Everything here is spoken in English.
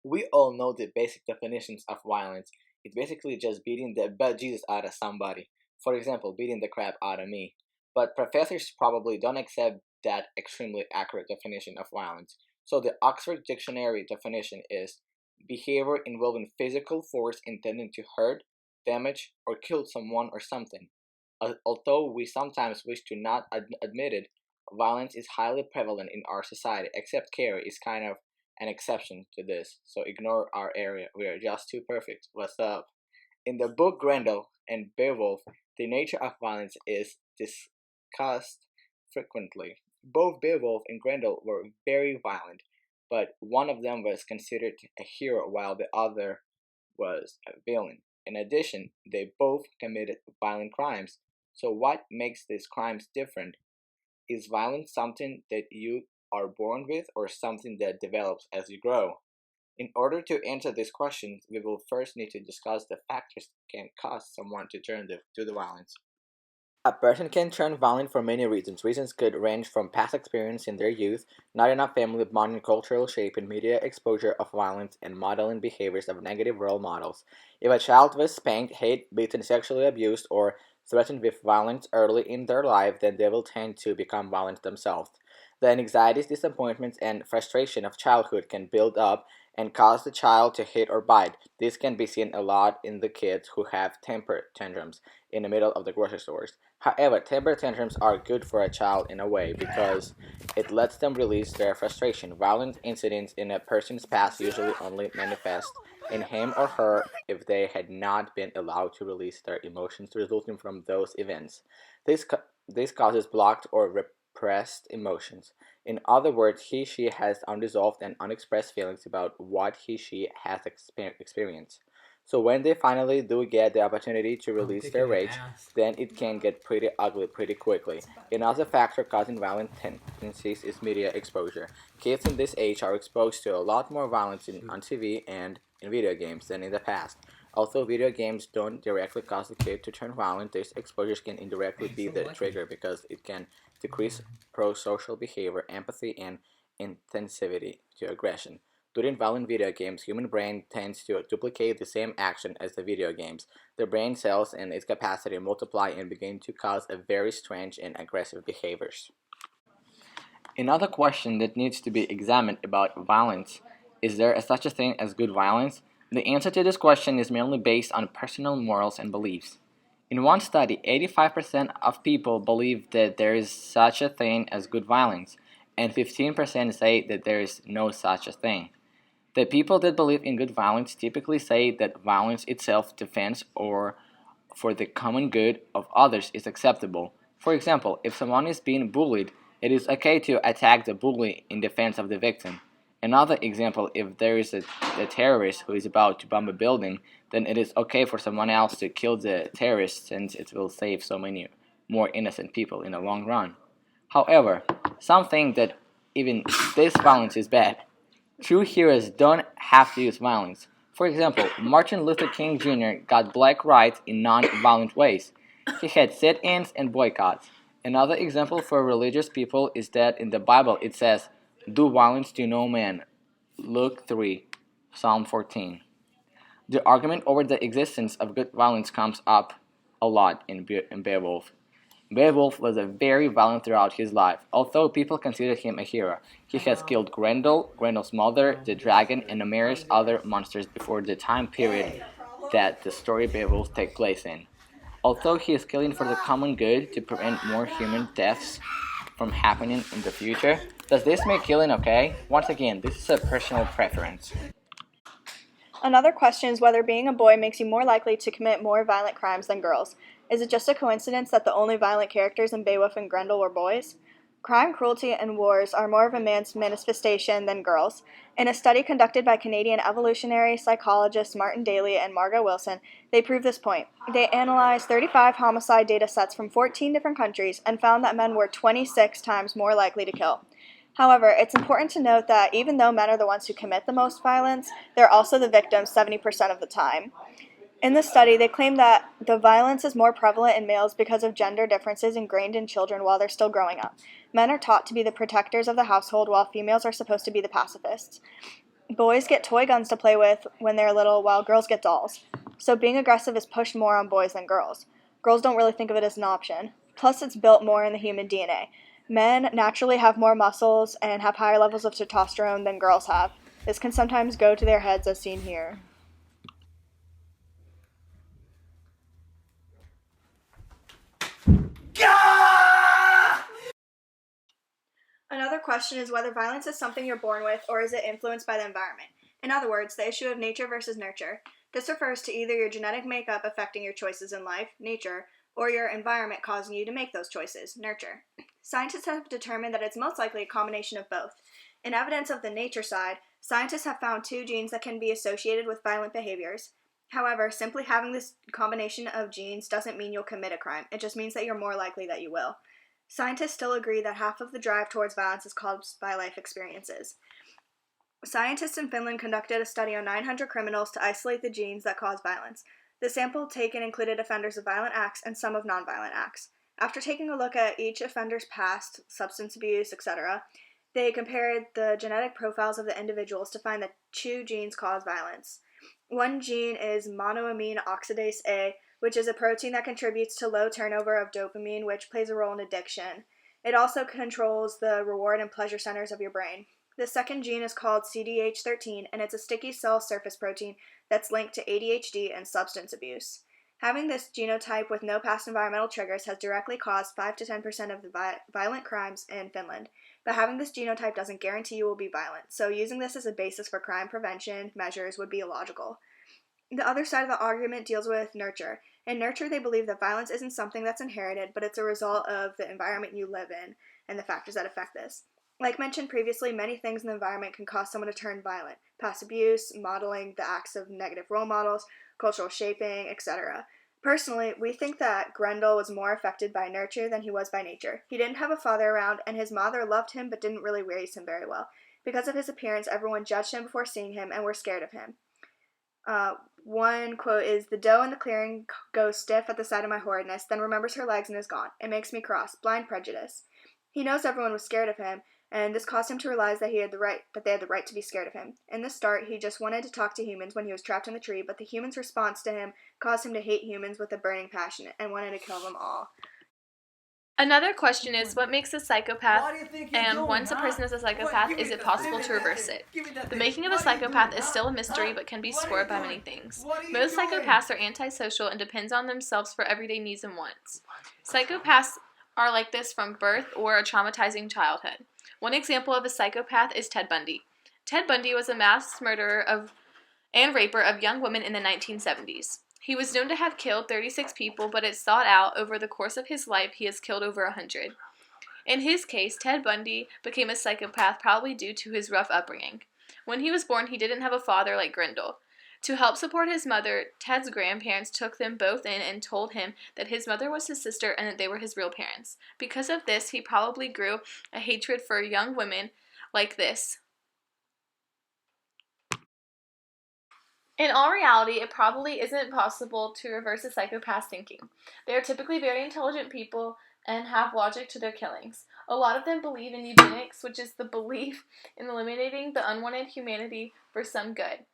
We all know the basic definitions of violence. It's basically just beating the bejesus out of somebody. For example, beating the crap out of me. But professors probably don't accept that extremely accurate definition of violence. So the Oxford Dictionary definition is behavior involving physical force intending to hurt, damage, or kill someone or something. Although we sometimes wish to not admit it, violence is highly prevalent in our society, except Carrie is kind of an exception to this, so ignore our area. We are just too perfect. What's up? In the book Grendel and Beowulf, the nature of violence is discussed frequently. Both Beowulf and Grendel were very violent, but one of them was considered a hero while the other was a villain. In addition, they both committed violent crimes. So, what makes these crimes different? Is violence something that you are born with or something that develops as you grow? In order to answer these questions, we will first need to discuss the factors that can cause someone to turn to the violence. A person can turn violent for many reasons. Reasons could range from past experience in their youth, not enough family bonding, cultural shape, and media exposure of violence, and modeling behaviors of negative role models. If a child was spanked, hit, beaten, sexually abused, or threatened with violence early in their life, then they will tend to become violent themselves. The anxieties, disappointments, and frustration of childhood can build up and cause the child to hit or bite. This can be seen a lot in the kids who have temper tantrums in the middle of the grocery stores. However, temper tantrums are good for a child in a way because it lets them release their frustration. Violent incidents in a person's past usually only manifest in him or her if they had not been allowed to release their emotions resulting from those events. This causes blocked or repressed emotions. In other words, he/she has unresolved and unexpressed feelings about what he/she has experienced. So when they finally do get the opportunity to I'm release their taking an rage, ass. then it can get pretty ugly pretty quickly. Another factor causing violent tendencies is media exposure. Kids in this age are exposed to a lot more violence Shoot. on TV and in video games than in the past. Although video games don't directly cause the kid to turn violent, these exposures can indirectly Man, be so the lucky. trigger because it can decrease pro-social behavior, empathy, and intensivity to aggression. During violent video games, human brain tends to duplicate the same action as the video games. The brain cells and its capacity multiply and begin to cause a very strange and aggressive behaviors. Another question that needs to be examined about violence is there such a thing as good violence? The answer to this question is mainly based on personal morals and beliefs. In one study, 85% of people believe that there is such a thing as good violence, and 15% say that there is no such a thing. The people that believe in good violence typically say that violence itself defends or for the common good of others is acceptable. For example, if someone is being bullied, it is okay to attack the bully in defense of the victim. Another example, if there is a terrorist who is about to bomb a building, then it is okay for someone else to kill the terrorist since it will save so many more innocent people in the long run. However, some think that even this violence is bad. True heroes don't have to use violence. For example, Martin Luther King Jr. got black rights in non-violent ways. He had sit-ins and boycotts. Another example for religious people is that in the Bible it says, "Do violence to no man." Luke 3, Psalm 14. The argument over the existence of good violence comes up a lot in Beowulf. Beowulf was a very violent throughout his life, although people consider him a hero. He has killed Grendel, Grendel's mother, the dragon, and numerous other monsters before the time period that the story Beowulf takes place in. Although he is killing for the common good to prevent more human deaths from happening in the future, does this make killing okay? Once again, this is a personal preference. Another question is whether being a boy makes you more likely to commit more violent crimes than girls. Is it just a coincidence that the only violent characters in Beowulf and Grendel were boys? Crime, cruelty, and wars are more of a man's manifestation than girls. In a study conducted by Canadian evolutionary psychologists Martin Daly and Margot Wilson, they proved this point. They analyzed 35 homicide data sets from 14 different countries and found that men were 26 times more likely to kill. However, it's important to note that even though men are the ones who commit the most violence, they're also the victims 70% of the time. In the study, they claim that the violence is more prevalent in males because of gender differences ingrained in children while they're still growing up. Men are taught to be the protectors of the household while females are supposed to be the pacifists. Boys get toy guns to play with when they're little, while girls get dolls. So being aggressive is pushed more on boys than girls. Girls don't really think of it as an option. Plus, it's built more in the human DNA. Men naturally have more muscles and have higher levels of testosterone than girls have. This can sometimes go to their heads, as seen here. Another question is whether violence is something you're born with or is it influenced by the environment. In other words, the issue of nature versus nurture. This refers to either your genetic makeup affecting your choices in life, nature, or your environment causing you to make those choices, nurture. Scientists have determined that it's most likely a combination of both. In evidence of the nature side, scientists have found 2 genes that can be associated with violent behaviors. However, simply having this combination of genes doesn't mean you'll commit a crime. It just means that you're more likely that you will. Scientists still agree that half of the drive towards violence is caused by life experiences. Scientists in Finland conducted a study on 900 criminals to isolate the genes that cause violence. The sample taken included offenders of violent acts and some of nonviolent acts. After taking a look at each offender's past, substance abuse, etc., they compared the genetic profiles of the individuals to find that 2 genes cause violence. One gene is monoamine oxidase A, which is a protein that contributes to low turnover of dopamine, which plays a role in addiction. It also controls the reward and pleasure centers of your brain. The second gene is called CDH13, and it's a sticky cell surface protein that's linked to ADHD and substance abuse. Having this genotype with no past environmental triggers has directly caused 5 to 10% of the violent crimes in Finland, but having this genotype doesn't guarantee you will be violent, so using this as a basis for crime prevention measures would be illogical. The other side of the argument deals with nurture. In nurture, they believe that violence isn't something that's inherited, but it's a result of the environment you live in and the factors that affect this. Like mentioned previously, many things in the environment can cause someone to turn violent. Past abuse, modeling the acts of negative role models, cultural shaping, etc. Personally, we think that Grendel was more affected by nurture than he was by nature. He didn't have a father around, and his mother loved him but didn't really raise him very well. Because of his appearance, everyone judged him before seeing him and were scared of him. One quote is, "The doe in the clearing goes stiff at the sight of my horridness, then remembers her legs and is gone. It makes me cross. Blind prejudice." He knows everyone was scared of him, and this caused him to realize that they had the right to be scared of him. In the start, he just wanted to talk to humans when he was trapped in the tree, but the humans' response to him caused him to hate humans with a burning passion and wanted to kill them all. Another question is, what makes a psychopath, and once a person is a psychopath, is it possible to reverse it? The making of a psychopath is still a mystery, but can be scored by many things. Most psychopaths are antisocial and depends on themselves for everyday needs and wants. Psychopaths are like this from birth or a traumatizing childhood. One example of a psychopath is Ted Bundy. Ted Bundy was a mass murderer and raper of young women in the 1970s. He was known to have killed 36 people, but it's thought out over the course of his life he has killed over 100. In his case, Ted Bundy became a psychopath probably due to his rough upbringing. When he was born, he didn't have a father like Grendel. To help support his mother, Ted's grandparents took them both in and told him that his mother was his sister and that they were his real parents. Because of this, he probably grew a hatred for young women like this. In all reality, it probably isn't possible to reverse a psychopath's thinking. They are typically very intelligent people and have logic to their killings. A lot of them believe in eugenics, which is the belief in eliminating the unwanted humanity for some good.